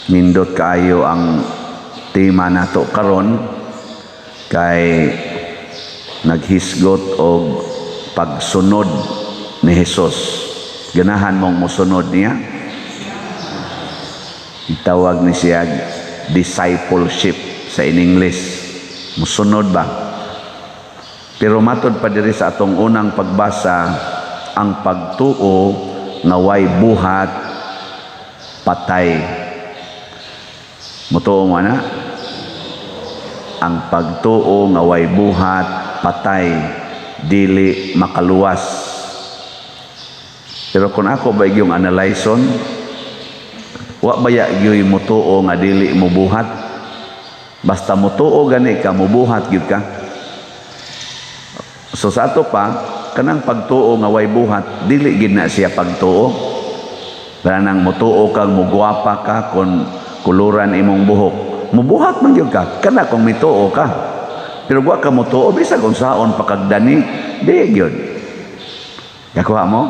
Nindot kaayo ang tema nato karon kay naghisgot og pagsunod ni Hesus. Ganahan mong musunod niya. Itawag ni siya discipleship sa in English. Musunod ba? Pero matod pa diri sa atong unang pagbasa, ang pagtuo nga way buhat patay. Mutuo mo na? Ang pagtuo nga way buhat patay, dili makaluwas. Pero kung ako ba yung analyson, wa baya yung mutuo nga dili mo buhat? Basta mutuo gani ka, mubuhat gyud ka. So sa ato pa, kanang pagtuo nga way buhat, dili gid na siya pagtuo. Kanang mutuo kang mugwapa ka kon kuluran imong buhok, mubuhat man gyud ka. Kana kung mituo ka. Pero wa ka mutuo bisag unsaon pakagdani, di gyud. Kakuha mo?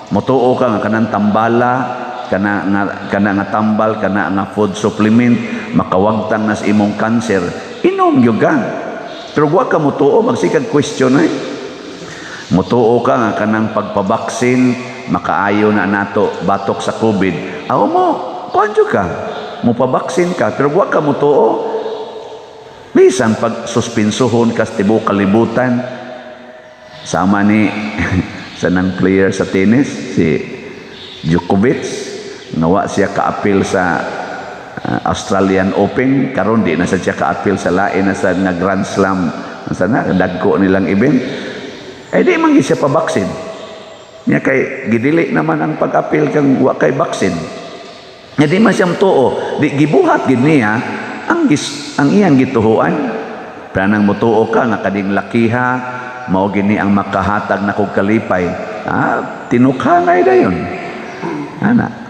Mutuo ka nga kanang tambala, kana nga tambal, kana nga food supplement makawagtang nas imong cancer, inom gyud ka. Pero wa ka mutuo magsikag question ay. Mutuo ka nga kanang pagpabaksin makaayo na nato batok sa COVID. Aw mo, kuanjo ka? Mupabaksin ka pero wa ka mutuo. Bisan pag suspensohon ka sa tibuok kalibutan. Sama ni sanang player sa tennis si Djokovic, nawa siya ka-appeal sa Australian Open, karon di na siya ka-appeal sa lain na sa Grand Slam sana dagko nilang event. Di man siya pabaksin. Nya kay gidili naman ang pag-appeal kang wa kay baksin. Nya di man siya mutuo, di gibuhat gid niya ang iyang gituhuan. Planang mutuo ka nga kading lakiha mao gini ang makahatag na kog kalipay. Tinukhanay dayon. Ana.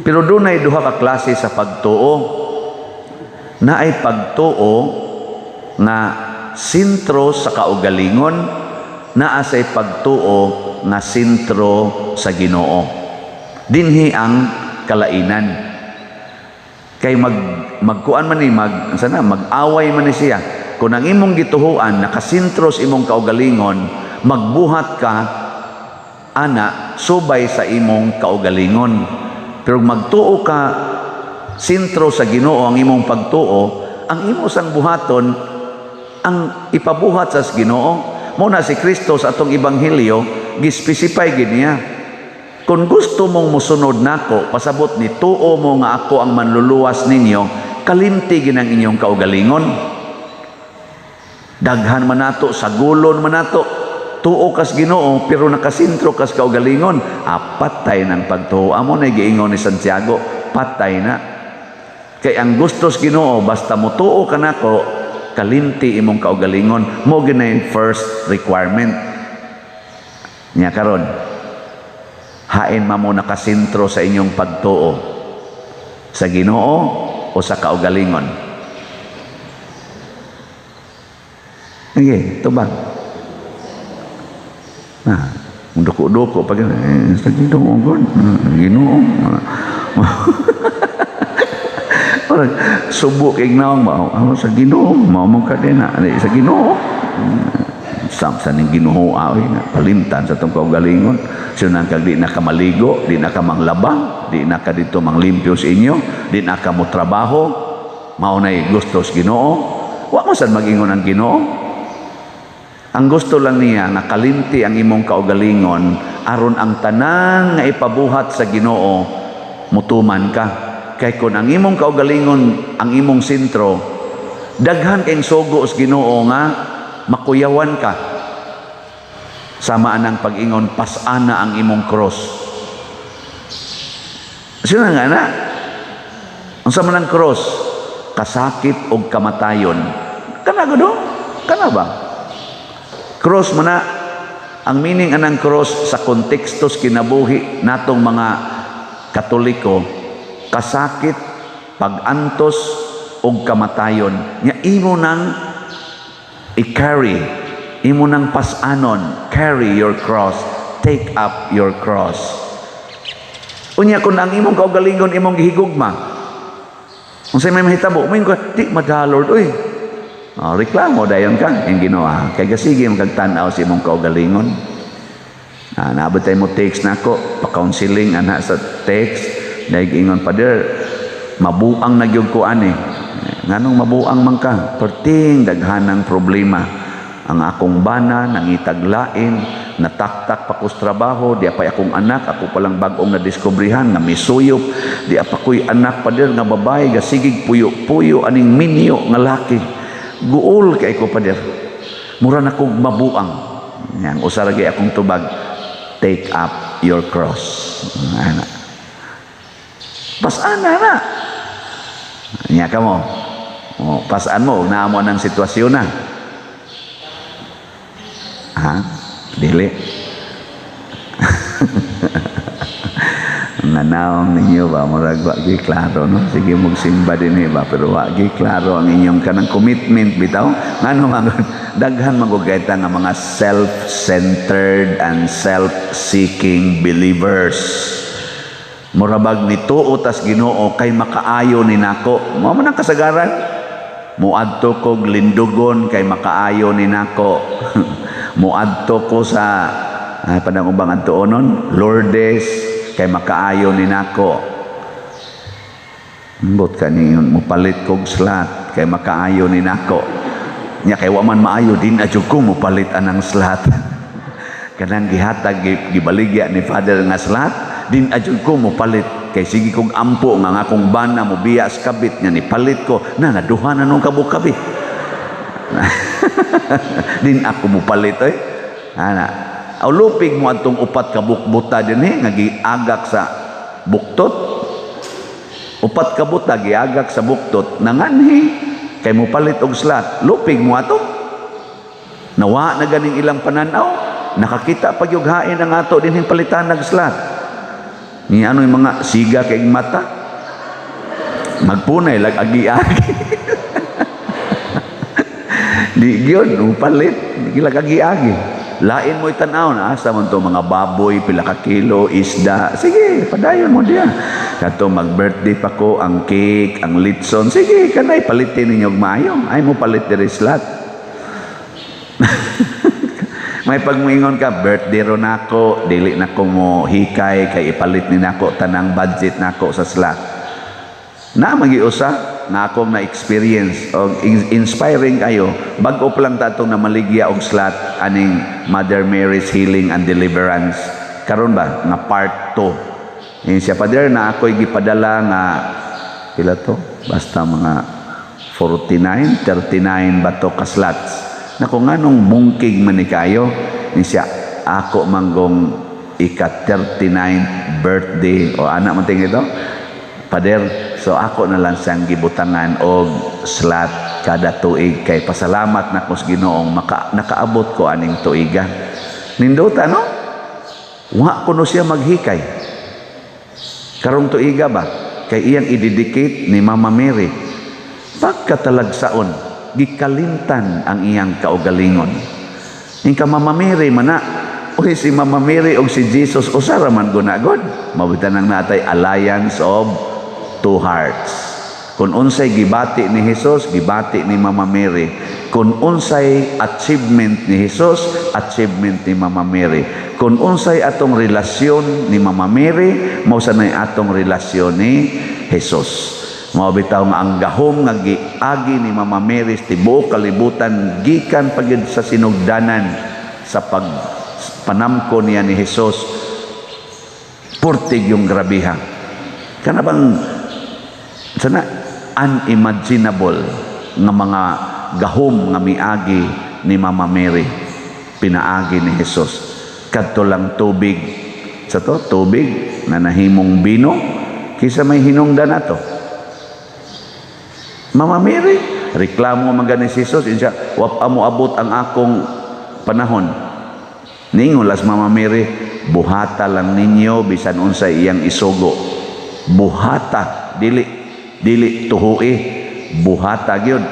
Pero dunay duha ka klase sa pagtuo. Naay pagtuo nga sentro sa kaugalingon, naa say pagtuo nga sentro sa Ginoo. Dinhi ang kalainan. Kay magkuan man ni mag-away man ni siya. Kung ang imong gituhuan nakasentro sa imong kaugalingon, magbuhat ka ana subay sa imong kaugalingon. Pero magtuo ka sentro sa Ginoo ang imong pagtuo, ang imo sang buhaton ang ipabuhat sa Ginoo. Mao na si Kristo sa atong ebanghelyo gispesify gid niya. Kung gusto mong musunod nako, pasabot ni tuo mo nga ako ang manluluwas ninyo, kalimti gid ang inyong kaugalingon. Daghan man nato, sagulon man nato, tuo kas Ginoo pero nakasentro kas kaugalingon, patay ng pagtuo. Amo na giingon ni Santiago, patay na. Kay ang gustos Ginoo basta mo tuo ka nako, kalimti imong kaugalingon, mo ginay first requirement. Nya karon, hain mamo nakasentro sa inyong pagtuo sa Ginoo o sa kaugalingon? Okay, tubag. Duko-duko pag sa Ginoo god, Ginoo. Subok ignaw mo sa Ginoo, mao mo kadena sa Ginoo. Samsa ning Ginoo awi na palimtan sa tong kaugalingon. So nang kag di na ka maligo, di na ka manglabang, di na ka dito manglimpyo sa inyo, di na ka mo trabaho, mao nay gusto sa Ginoo. Wa mo sad mag-ingon ang Ginoo. Ang gusto lang niya nga kalimti ang imong kaugalingon aron ang tanan nga ipabuhat sa Ginoo mutuman ka. Kay kun ang imong kaugalingon ang imong sentro, daghan kay sugo sa Ginoo nga makuyawan ka. Sama anang pag-ingon pasana ang imong cross. Sino nga na? Ang sama ng cross, kasakit o kamatayon. Kana gado? Kana ba? Cross man na, ang meaning anang cross sa kontekstos kinabuhi natong mga Katoliko, kasakit, pag-antos o kamatayon. Nya imo nang i-carry, imo nang pasanon, carry your cross, take up your cross. Unya kung ang imong kaugalingon imong gihigugma, Unsay may mahitabo, mo ko, di madalord, uy. Reklamo dayon ka, yung ginawa. Kaya sige magtanaw si imong kaugalingon. Naabot tayo mo text na ako, pa-counseling ana sa text, dahil ingon pa der, mabuang nagyog ko ani. Nganong mabuang man ka? Perting daghanang problema. Ang akong bana, nangitaglain, nataktak pa kus trabaho, di apay akong anak, ako palang bagong nadiskubrihan, nga misuyop, di apakoy anak pa der, nga babae, gasigig puyo-puyo, aning minyo, nga laki. Guol kay ko pa der. Mura na kong mabuang. Yang usaragi akong tubag, take up your cross. Ana. Pasaan na. Nya ka mo. Pasaan mo, naamo ng sitwasyon na. Dili. Nanawang ninyo ba, murag wagi klaro, no? Sige, magsimba din ba, pero wagi klaro ang inyong kanang commitment, bitaw. Ngano daghan magugayta nga mga self-centered and self-seeking believers. Murabag nito utas Ginoo kay makaayo ni nako. Mao man ang kasagaran. Muadto kog lindugon kay makaayo ni nako. Muadto ko sa padang ubang adtoonon, Lourdes kay makaayo ni nako. Mbot kaniyon mupalit kog slat kay makaayo ni nako. Nya kay wa man maayo din adyo ko mupalit anang slat. Kanang gihatag gibaligya ni Father nga slat, din adyo ko mupalit kay sige kog ampo nga akong bana mo biya sa kabit nya ni palit ko na naduha na nung kabuk-kabit. Din ako mupalit ana aulupig mo atong upat ka bukbuta dinhi nga giagak sa buktot. Upat ka buta giagak sa buktot nanganhi kay mupalit og slat. Lupig mo ato. Nawa na ganing ilang pananaw, nakakita pag yung hain ang ato dinhing palitan ng slat. Ni ano yung mga siga kay mata. Magpunay lag agi-agi. Di gyud upalit, di lag agi-agi. Lain mo itanaw na asa man to mga baboy pila ka kilo isda. Sige, padayon mo diya. Kato mag-birthday pa ko ang cake, ang litson. Sige, kanay palitin ninyo maayo. Ay mo palit diri slat. May pagmuingon ka, birthday ro nako, dili nako mo hikay kay ipalit ni nako tanang budget nako sa slat. Na magiusa nga akong na-experience o inspiring kayo, bag-o pa lang tatong na maligya og slat aning Mother Mary's Healing and Deliverance. Karon ba nga part 2. Siya pa der na ako'y gipadala nga pila to? Basta mga 49, 39 bato ka slats. Na kung anong bungkig man ni kayo, ni siya ako manggong ika-39 birthday o anak man tingin ito. Pader, so ako na lang siyang gibutangan og slat kada tuig kay pasalamat na ko sa Ginoong nakaabot ko aning tuiga. Nindota no? Wa kuno siya maghikay. Karong tuiga ba? Kay iyang idedicate ni Mama Mary. Pagkatalagsaon, gikalintan ang iyang kaugalingon. Ingka Mama Mary mana, uy si Mama Mary og si Jesus usara man gunagod. Mabitan nang natay alliance of two hearts. Kung unsay gibati ni Jesus, gibati ni Mama Mary. Kung unsay achievement ni Jesus, achievement ni Mama Mary. Kung unsay atong relasyon ni Mama Mary, mao sanay atong relasyon ni Jesus. Mao bitaw nga ang gahom nga giagi ni Mama Mary sa tibuok kalibutan gikan pagyud sa sinugdanan sa pagpanamko niya ni Jesus. Purtig yung grabiha. Kana bang sana unimaginable nga mga gahom nga miagi ni Mama Mary pinaagi ni Jesus kadto lang tubig sa to tubig na nahimong bino kisa may hinungdan nato. Mama Mary reklamo man gani si Jesus insya wa pa mo abot ang akong panahon ningulas Mama Mary buhata lang ninyo bisan unsay iyang isugo buhata dili tuhui buhata gyud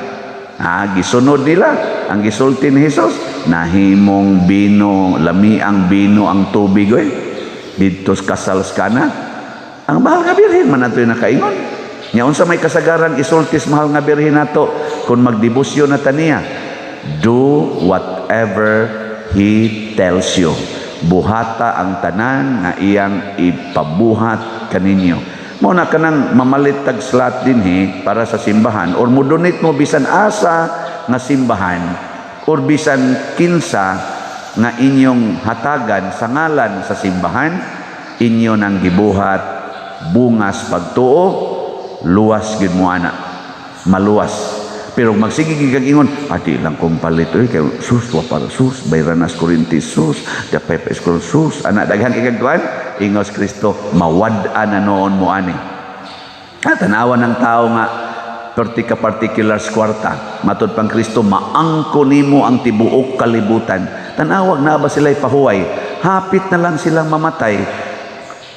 gisunod nila ang gisulti ni Jesus nahimong bino lami ang bino ang tubig dito sa kasal sa Kana ang mahal nga birhen man nato nakaingon Nya unsa may kasagaran isultis mahal nga birhen nato kung magdebosyon na taniya. Do whatever he tells you. Buhata ang tanan nga iyang ipabuhat kaninyo. Mao na kanang mamalit tag slot dinhi para sa simbahan or mudunit mo bisan asa nga simbahan or bisan kinsa nga inyong hatagan sa ngalan sa simbahan, inyo nang gibuhat bungas pagtuo, luwas gid mo ana, maluwas. Pero magsige kag ingon, ati lang kong palit kay sus wa para sus bayranas Corintis sus, dapay pa iskol sus, ana daghan kay kuan, ingos Kristo mawad-an na noon mo ani. Tanawan ng tao nga particular kwarta, matud pang Kristo maangko nimo ang tibuok kalibutan. Tanawag na ba sila'y pahuway, hapit na lang silang mamatay,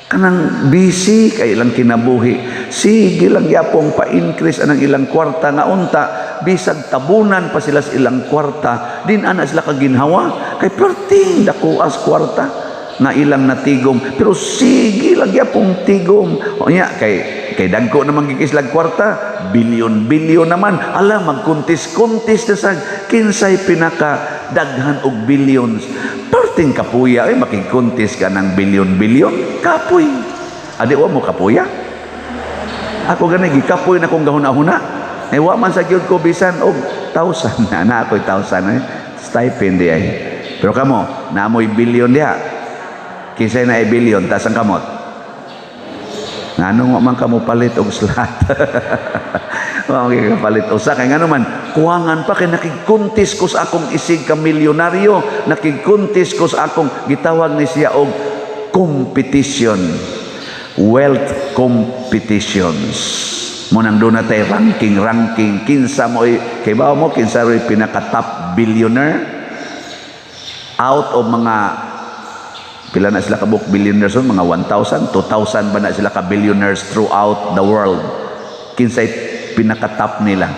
kanang busy kay ilang kinabuhi, sige lang yapong pa-increase anang ilang kwarta nga unta, bisag tabunan pa sila sa ilang kwarta, din ana sila kaginhawa kay perting dakuas kwarta na ilang natigom, pero sige lang yapong tigom o nya kay dagko naman gikislag kwarta, bilyon naman, ala magkuntis-kuntis na sa kinsay pinaka daghan og billions, perting kapuya makikkuntis ka ng bilyon kapoy, adi wa mo kapuya, ako gani gikapoy na kong gahuna-huna, wa man sa gyud ko bisan og 1,000 na ako'y 1,000 stipend di ay, pero kamo naamoy bilyon diha, kinsay na ay bilyon tas ang kamot nganong man kamo palit og slot. Wa okay, kapalit usa kay ngano man kuwangan pa kay nakigkuntis ko sa akong isig ka milyonaryo, nakigkuntis ko sa akong gitawag ni siya og competition, wealth competitions. Mo nang doon natay ranking kinsa mo kay bawo mo kinsa roy pinaka top billionaire out of mga pila na sila kabuk billionaires mga 1,000, 2,000 ba na sila ka billionaires throughout the world, kinsay pinaka-top nila?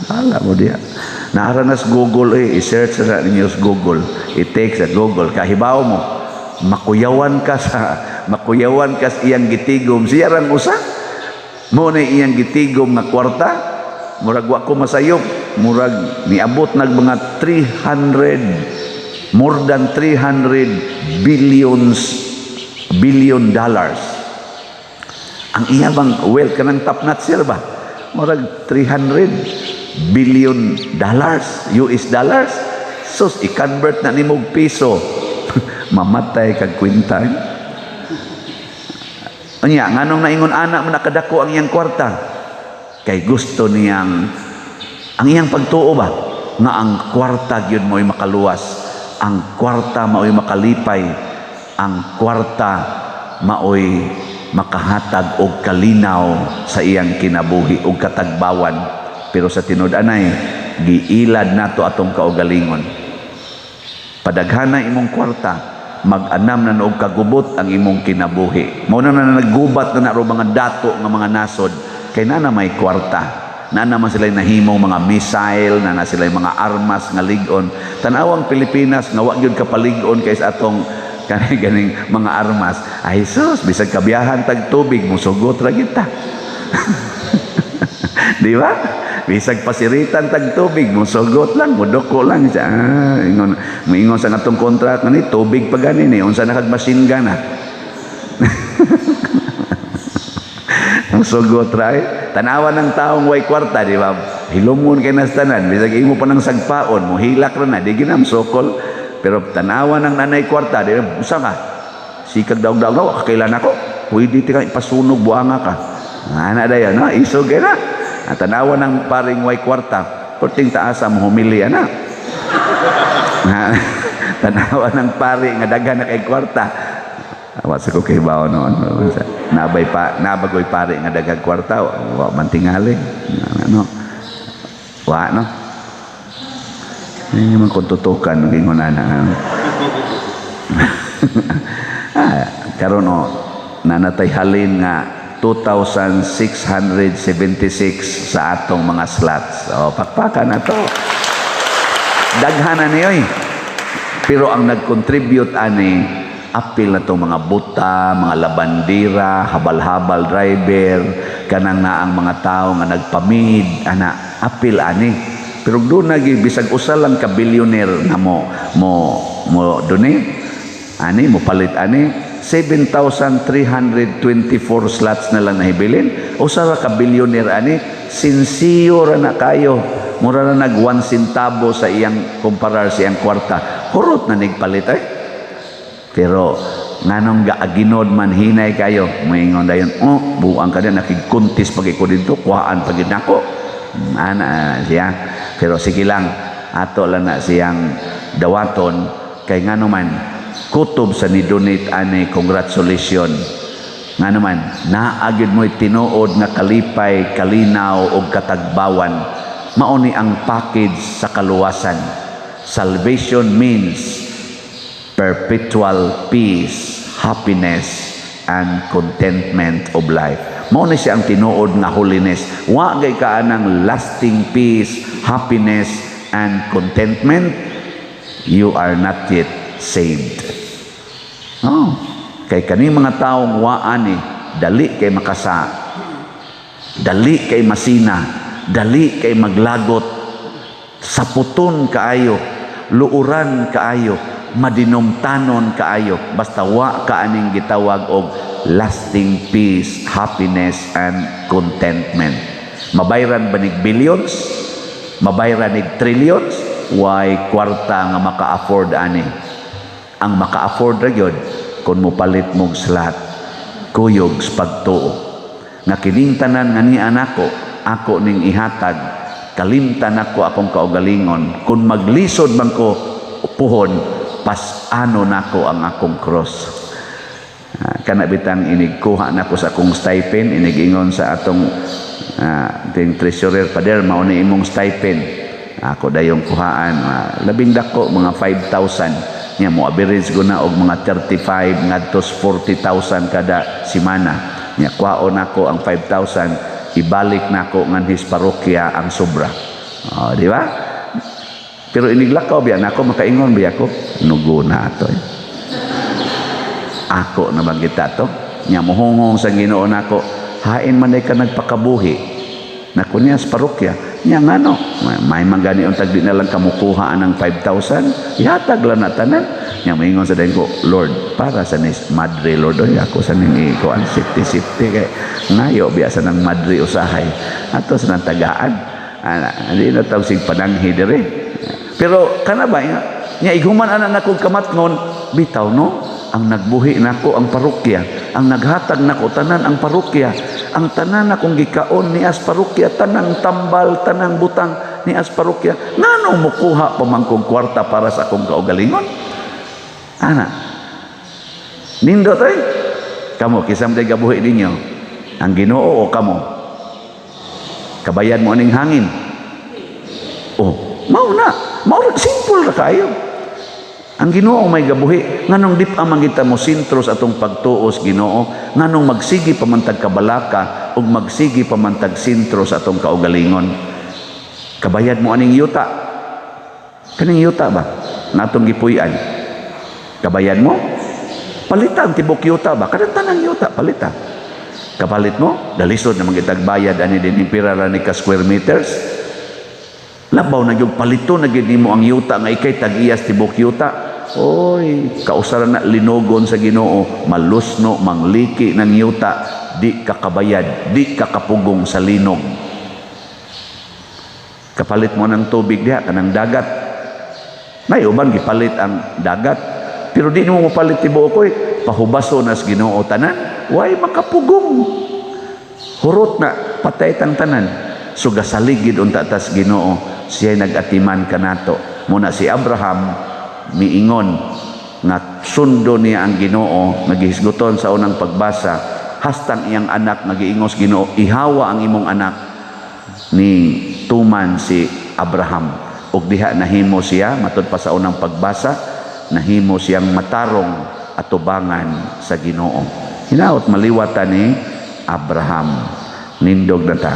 Hala mo diya. Naaranas Google i-search sa ninyo sa Google. I-take sa Google. Kahibaw mo, makuyawan ka sa iyang gitigom. Siya rang usa. Mo na iyang gitigom na kwarta. Murag wa ko masayop. Murag niabot nag mga 300, more than 300 billion dollars. Ang iya bang wealth kanang top notch ba? Murag 300 billion dollars, US dollars. Sus, i-convert na nimo og piso. Mamatay kag kwinta. Anya, nganong naingon anak mo nakadako ang iyang kwarta? Kay gusto niyang ang iyang pagtuo ba nga ang kwarta gyud mo'y makaluwas, ang kwarta mao'y makalipay, ang kwarta mao'y makahatag og kalinaw sa iyang kinabuhi og katagbawan. Pero sa tinud-anay giilad nato atong kaugalingon. Padaghana imong kwarta, mag-anam na og kagubot ang imong kinabuhi. Mao na naggubat na naro mga dato nga mga nasod kay na may kwarta. Na naman sila nahimong mga missile, na sila mga armas nga ligon. Tanawang Pilipinas nga wa gyud kapaligon kay sa atong ganing mga armas. Ay sus, bisag kabiyahan tag tubig musugot ra kita. Di ba? Bisag pasiritan tag tubig musugot lang, mudoko lang siya. Ingon sa atong contract ni tubig pa gani ni unsa nakag machine gun na. Musugot ra tanawan ng taong way kwarta, di ba? Hilumon kay nas tanan, bisag imo pa ng sagpaon, mo hilak ra na, di ginam sokol. Pero tanawan ng nanay kwarta, di ba? Usa ka? Sikag daog-daog, kakailan ako? Pwede ti ka ipasunog, buanga ka. Ana dayon, no? Isog na. At tanawan ng paring way kwarta, perting taasa mo humili, ana. Tanawan ng pari nga daghan na kay kwarta. Awas ako kay bawo noon. Nabagoy pare nga dagag kwarta, wa man tingali. Ano? Wa no. Ini man kuntutukan gingon ana. Karon no nanatay halin nga 2,676 sa atong mga slots. Pakpakan na to. Daghanan niyoy. Pero ang nag-contribute ani apil na itong mga buta, mga labandira, habal-habal driver, kanang na ang mga tao nga nagpamid, apil ani. Pero doon nagi, bisag usal lang ka billionaire na mo donate, ani, mo palit ani, 7,324 slots na lang nahibilin. Usara ka billionaire ani, sinsiyo ra na kayo. Mura na nag 1 centavo sa iyang kumparar sa iyang kwarta. Hurot na nigpalit ay. Pero nganong gaaginod man hinay kayo, moingon dayon, buang ka na nakigkuntis pag iko dito, kuhaan pag nako. Ana siya. Pero sige lang, ato lang na siyang dawaton kay ngano man kutob sa ni donate ani, congratulations. Ngano man naagid mo tinuod nga kalipay, kalinaw og katagbawan. Mauni ang package sa kaluwasan. Salvation means perpetual peace, happiness, and contentment of life. Mauni siya ang tinuod nga holiness. Wa gay ka ng lasting peace, happiness, and contentment. You are not yet saved. Kay kani mga taong waan dali kay makasa, dali kay masina, dali kay maglagot, saputon kaayo, luuran kaayo, madinumtanon kaayo, basta wa kaaning gitawag og lasting peace, happiness, and contentment. Mabayran ba nig billions? Mabayran nig trillions? Why kwarta nga maka-afford ani? Ang maka-afford ra gyud kung mopalit mong slot, kuyog sa pagtuo. Nga kining tanan nga ni anako, ako ning ihatag, kalimtan ako akong kaugalingon. Kung maglisod man ko puhon, pasano nako ang akong cross. Kana bitang inigkuha nako sa akong stipend, inigingon sa atong ting treasurer pader, mao ni imong stipend. Ako dayong kuhaan, labing dako mga 5,000. Nya mo average ko na og mga 35 ngadto 40,000 kada semana. Nya kwaon nako ang 5,000, ibalik nako nganhis parokya ang sobra. Di ba? Pero iniglakaw biya nako, makaingon biya ko, nugo na ato. Ako na bagita to. Nya mohongong sa Ginoo nako, hain man ka nagpakabuhi. Nako niya sa parokya. Nya ngano, may mangani untag di na lang kamukuha ang 5,000, ihatag lang na tanan. Nya moingon sa dayon ko, Lord, para sa nis madre Lord, ako sa ning ikuan safety kay ngayo biasa ng madre usahay ato sa nang tagaan. Di na taw sig pananghi dire. Pero kana ba nya iguman ana nako kamatngon, bitaw no, ang nagbuhi nako ang parokya, ang naghatag nako tanan ang parokya, ang tanan akong gikaon ni as parokya, tanang tambal, tanang butang ni as parokya. Nganong mukuha pa man kong kwarta para sa akong kaugalingon? Ana, nindot ay kamo kisam day gabuhi ninyo ang Ginoo o kamo kabayan mo aning hangin. Mao simple ra kayo. Ang Ginoo may gabuhi, nganong dip ang mangita mo sintro sa atong pagtuos Ginoo, nganong magsigi pamantag kabalaka ug magsigi pamantag sintro sa atong kaugalingon. Kabayad mo aning yuta. Kaning yuta ba? Natong gipuy-an. Kabayad mo? Palitan tibok yuta ba? Kadang tanang yuta palitan. Kapalit mo, dalisod na magitag bayad ani din pira ra ni ka square meters. Labaw na yung palito na gini mo ang yuta nga ikay tag-iyas tibok yuta. Oy, kausara na linogon sa Ginoo, malusno, mangliki ng yuta, di kakabayad, di kakapugong sa linog. Kapalit mo ng tubig diha, kanang dagat. May uban gipalit ang dagat, pero di mo mapalit tibuok koy, pahubaso na sa Ginoo tanan, way makapugong. Hurot na, patay tang tanan. So gasaligid unta tas Ginoo, siya nagatiman kanato. Muna si Abraham, miingon nga sundo niya ang Ginoo, nagihisguton sa unang pagbasa, hastang iyang anak nagiingos Ginoo, ihawa ang imong anak ni tuman si Abraham. Ug diha nahimo siya, matud pa sa unang pagbasa, nahimo siyang matarong atubangan sa Ginoo. Hinaot maliwatan ni Abraham. Nindog na ta.